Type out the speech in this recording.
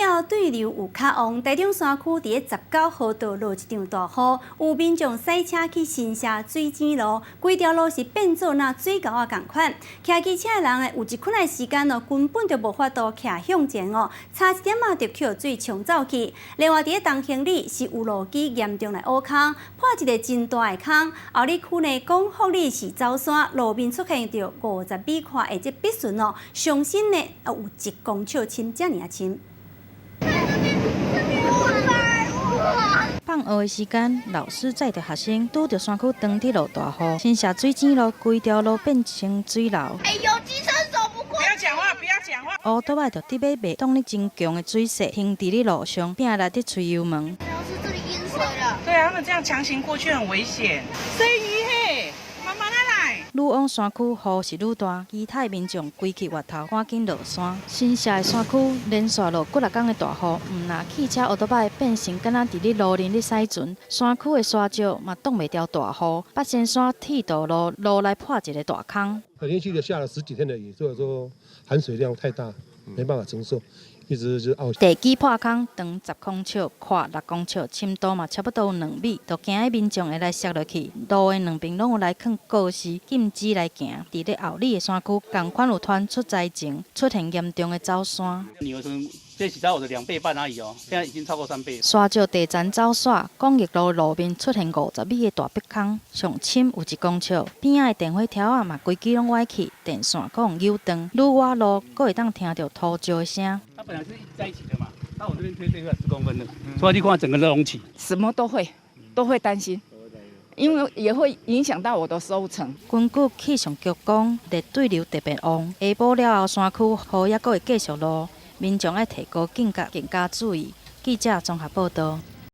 了对流有较旺，台中山区伫19号就落一场大雨，有民众驶车去新社水井路，规条路是变做那水沟啊共款。骑机车的人有一困的时间根本就无法度骑向前差一点就捡水冲走去。另外，伫东兴里是有路基严重的挖坑，破一个真大的坑。后里区内广福里是走山，路面出现着50米宽的这碧笋上新呢有1公尺深，遮尔啊深。 放学的时间，老师载着学生拄着山区长铁路大雨，新社水井路规条路变成水流。哎，有机车走不过。不要讲话，不要讲话。乌多摆就伫尾袂挡咧真强的水势，停伫咧路上，拼力伫吹油门。老师，这里淹水了。对啊，他们这样强行过去很危险。生鱼嘿，慢慢来。 愈往山区雨是愈大，其他民众规起外头赶紧落山。新社的山区连续落几6天的大雨，毋若汽车、乌多摆变成敢若伫咧路林咧驶船，山区的沙石嘛挡袂掉大雨。八仙山铁道路来破一个大坑。连续的下了10几天的雨，所以说含水量太大，没办法承受。 一直就是凹。地基破坑，长10公尺，宽6公尺，深度嘛差不多有2米，就惊迄民众会来摔落去。路的两边拢有来放告示，禁止来行。伫咧后里的山区，同款有传出灾情，出现严重的走山。这是在我的2倍半而已哦，现在已经超过3倍。沙石地层走煞，广益路路面出现50米的大壁坑，上深有1公尺，边仔的电火条啊嘛规支拢歪去，电线搁用扭断，愈挖路搁会当听到土石的声。它本来是一直在一起的嘛，那我这边推出来10公分的，所以你看整个都隆起。什么都会担心。 因为也会影响到我的收成。根据气象局讲，热对流特别旺，下晡了后，山区雨也搁会继续落，民众要提高警觉，更加注意。记者综合报道。